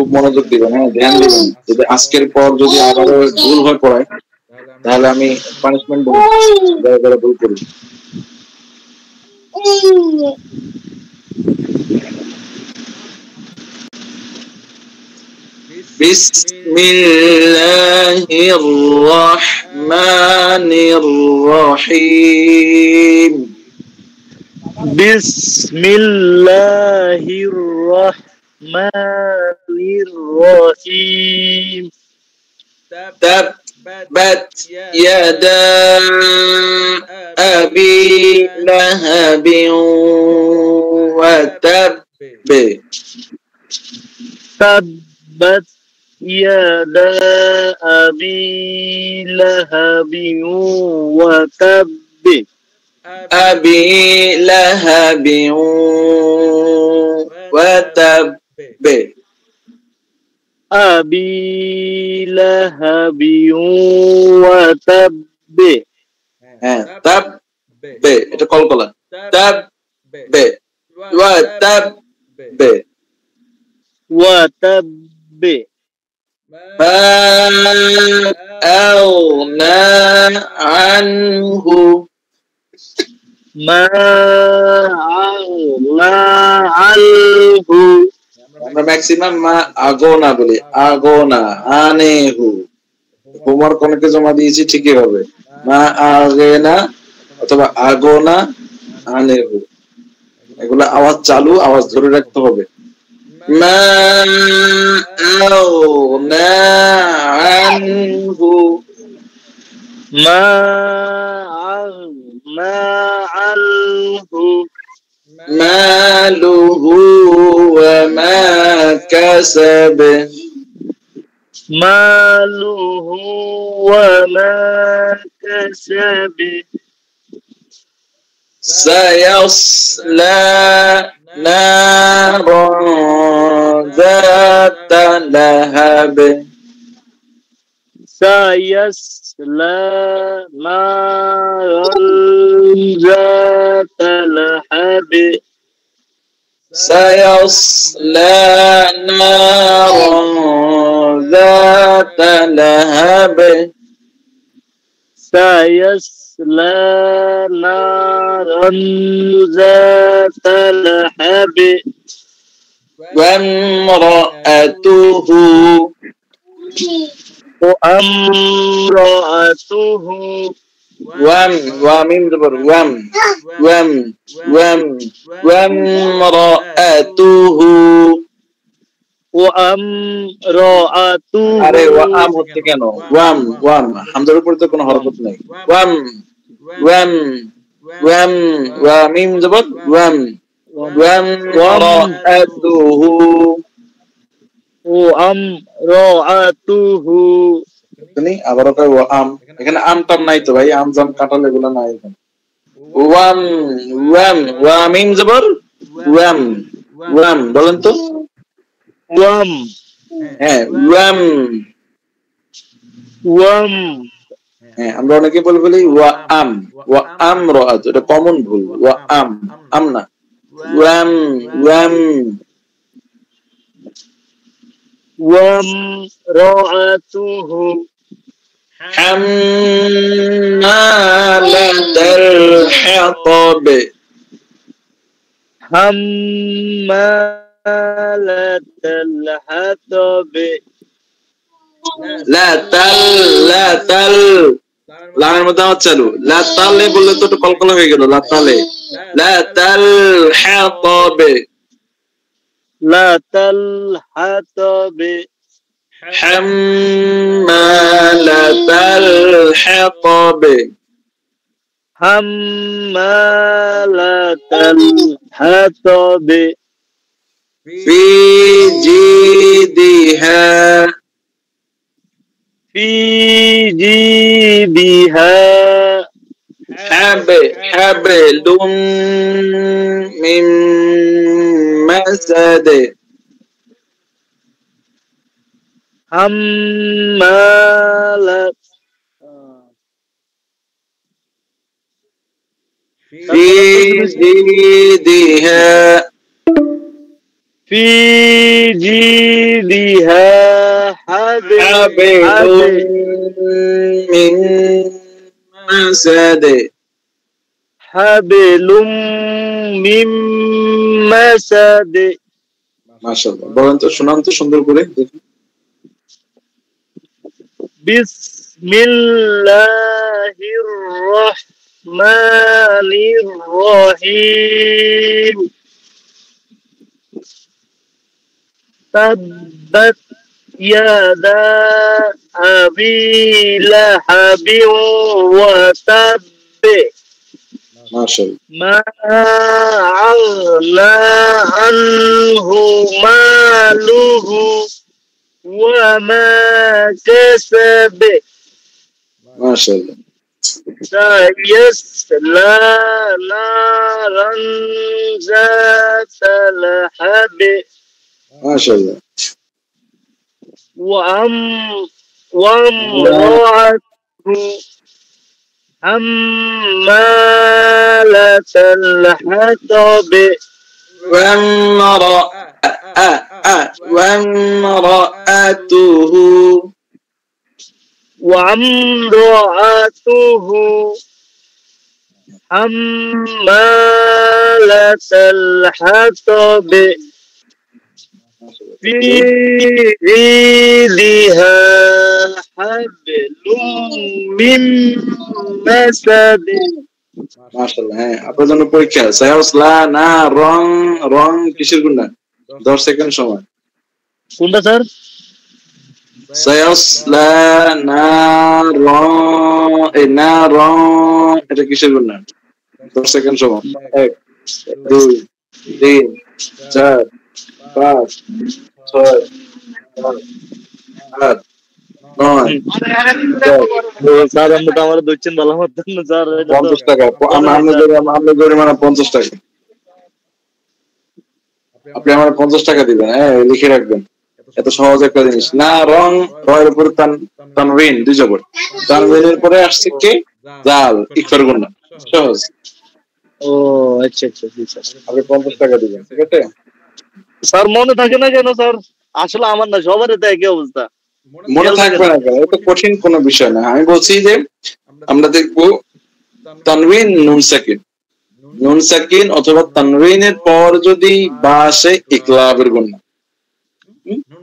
খুব মনোযোগ দিবেন, হ্যাঁ, ধ্যান দিবেন। যদি আজকের পর যদি আবারও ভুল হয়ে পড়ায় তাহলে আমি পানিশমেন্ট দেবো, দয়া করে ভুল করি। বিসমিল্লাহির রহমানির রহিম। বিসমিল্লাহির রহমানির রহিম। تبت يدا أبي لهب وتب تبت يدا أبي لهب وتب أبي لهب وتب أبي لهب وتب। হ্যাঁ, তাব বে, এটা কলকলা। তাব বে ওয়াতাব বে وتب মা আওনা আনহু ما أغنى عنه। আমরা ম্যাক্সিমাম মা আগোনা বলি, আগোনা আনেহু। হোমওয়ার্ক অনেকে জমা দিয়েছি, ঠিকই হবে, মা আগেনা অথবা আগোনা আনেহু। এগুলা আওয়াজ চালু, আওয়াজ ধরে রাখতে হবে। মা আওনা আনহু ما أغنى عنه মালুহু ওয়া মা কাসাব ماله وما كسب سيصلى نارا ذات لهب سيصلى نارا ذات لهب سيصلى نارا ذات لهب سيصلى نارا ذات لهب وامرأته وامرأته وامرأته وامرأته আরে ওয়াম হচ্ছে কেন? ওয়াম ওয়াম হামজার উপরে তো কোনো হরকত নাই। ওয়াম ওয়াম ওয়াম ওয়া মিম জবর ওয়াম ওয়াম রাআতুহু وامرأته তুমি আবারও কই ওয়াম, এখানে আম টাম নাই তো ভাই, আম জাম কাঁঠাল এগুলো নাই এখানে। ওয়াম ওয়াম ওয়া মিম জবর ওয়াম ওয়াম বলেন তো। ওয়াম হ্যাঁ, ওয়াম। ওয়াম হ্যাঁ, আমরা অনেকে বলি ওয়া আম রাআতু, এটা কমন ভুল। ওয়া আম না, ওয়াম ওয়াম وامرأته حمالة الحطب حمالة الحطب لا تل লামের মধ্যে আমার চালু, লা তালে বললে তো একটু কলকলা হয়ে গেল। লা তালে, লা তাল হাতাবে, لا تلحطب حمالة الحطب حمالة الحطب في جيدها في جيبها حبل من مسد حمالة في جيدها في جيدها حبل حبل من مسد حبل من مسد মাশাআল্লাহ বলেন তো শোনান তো সুন্দর করে দেখি بسم الله الرحمن الرحيم تبت يدا أبي لهب وتب মাশাআল্লাহ ما أغنى عنه ماله وما كسب মাশাআল্লাহ سيصلى نارا ذات لهب মাশাআল্লাহ وامرأته حمالة الحطب وامرأته حمالة الحطب في جيدها حبل من مسد মাশাআল্লাহ হ্যাঁ আপনার জন্য পরীক্ষা সায়াসলা না রং রং কিসের গুণা 10 সেকেন্ড সময় কোনটা স্যার সায়াসলা না রং না রং এটা কিসের গুণা 10 সেকেন্ড সময় 1 2 3 4 5 6 7 স্যার আমি তো আমার দুচ্ছেন ভালো মতন না স্যার 50 টাকা আমরা জরিমানা 50 টাকা আপনি আমার 50 টাকা দিবেন হ্যাঁ লিখে রাখবেন এত সহজ একটা জিনিস না রং রয়ের উপরে তানবিন দুই জবর তানবিনের পরে আসছে কি জাল ইকফার গুণা সহজ ও আচ্ছা আচ্ছা স্যার আপনি 50 টাকা দিবেন ঠিক আছে স্যার মনে থাকে না কেন স্যার আসলে আমার না সবারই তো একই অবস্থা মনে থাকবে না কেন এটা কঠিন কোনো বিষয় না আমি বলছি যে আমরা দেখবো তানবিন নুন সাকিন অথবা তানবিনের পর যদি বা আসে ইকলাবের গুণা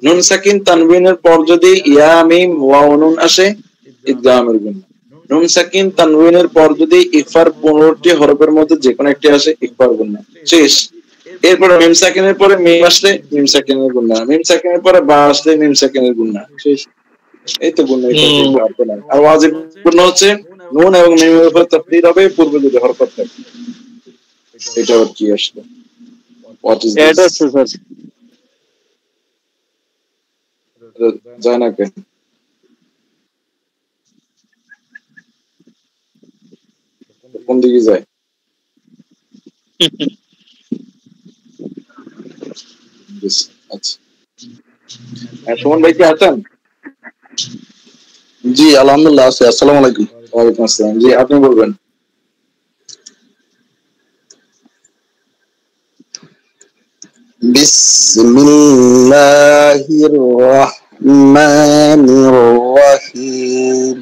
নুন সাকিন তানবিনের পর যদি ইয়া মিম ওয়াও নুন আসে ইদগামের গুণা নুন সাকিন তানবিনের পর যদি ইকফার 15টি হরফের মধ্যে যে কোনো একটি আসে ইকফার গুণা শেষ এরপরে মিম সাকিনের পরে মিম আসলে মিম সাকিনের গুণা মিম সাকিনের পরে বা আসলে মিম সাকিনের গুণা শেষ এই তো গুণা আর ওয়াজিব গুণা হচ্ছে নুন এবং মিমের উপর তাসদীদ হবে পূর্বে যদি হরফ থাকে এটা আর কি আসলে হোয়াট ইজ এটা স্যার যায় না কেন কোন দিকে যায় আচ্ছা সুমন ভাই কি আছেন জি আলহামদুলিল্লাহ আছি আসসালামু আলাইকুম ওয়ালাইকুম আসসালাম জি আপনি বলবেন বিসমিল্লাহির রহমানির রহিম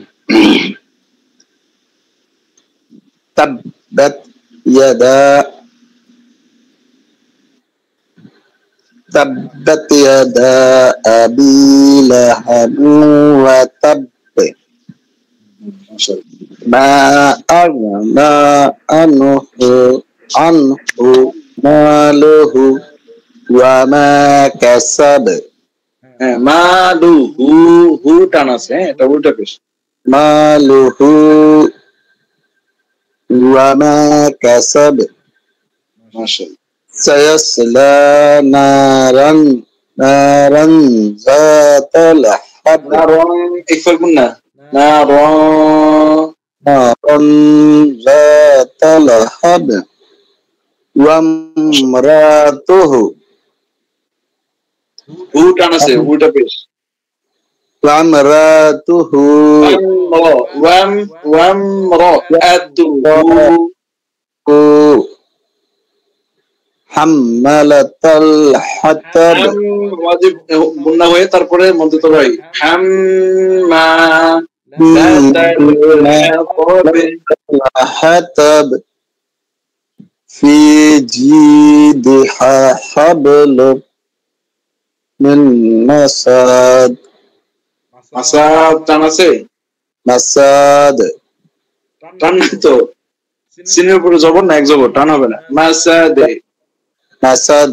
তাব্বাত ইয়াদা আবি লাহাব ওয়া তাব মা আগনা আনহু মালুহু ওয়া মা কাসাব হ্যাঁ মালু হু টান আছে হ্যাঁ এটা উল্টা পেশ মালুহু ওয়া মা কাসাব মাশাআল্লাহ সায়াসলা নারান যাতা লাহাব নারন ইকফার গুণা নারান যাতা লাহাব ওয়া আমরাতুহু হু টান আছে উল্টা পেশ ওয়া আমরাতুহু ওয়াম র আতু হাম্মালাতাল হাতাব ওয়াজিব গুন্না হয়ে তারপরে মধ্যে তো ভাই হাম্মা হাতাব ফি জিদিহা হাবলুম মিন মাসাদ মাসাদ টান আছে মাসাদ টান নাই তো সিনের উপরে জবর না এক জবর টান হবে না মাসাদে মাসাদ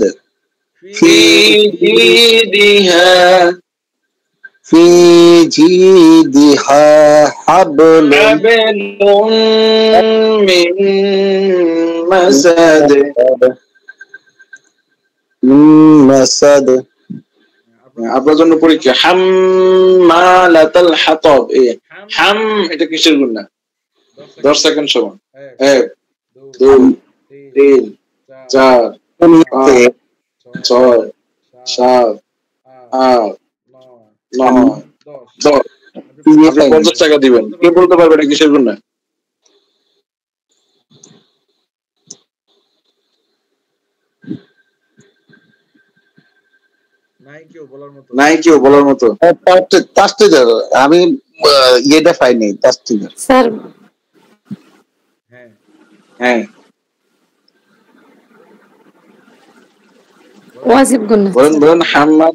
ফি জিদিহা في جيدها حبل হাবলুম মিন মাসাদ من مسد আপনার জন্য পরীক্ষা হাম্মালাতাল হাতাব হাম এটা কিসের গুণা 10 সেকেন্ড সময় 1 2 3 4 5 6 7 8 9 10 আপনি 50 টাকা দিবেন কে বলতে পারবে এটা কিসের গুণা নাই কেউ বলার মতো তাস্টিজার আমি এটা পাইনি তাস্টিজার স্যার হ্যাঁ ওয়াজিব গুন্না বলেন হাম্মা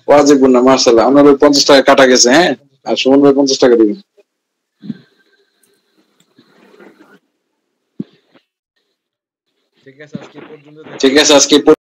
ওয়াজিব গুন্না মাশাআল্লাহ আপনার 50 টাকা কাটা গেছে হ্যাঁ আর সুমন ভাই 50 টাকা দিবেন ঠিক আছে আজকে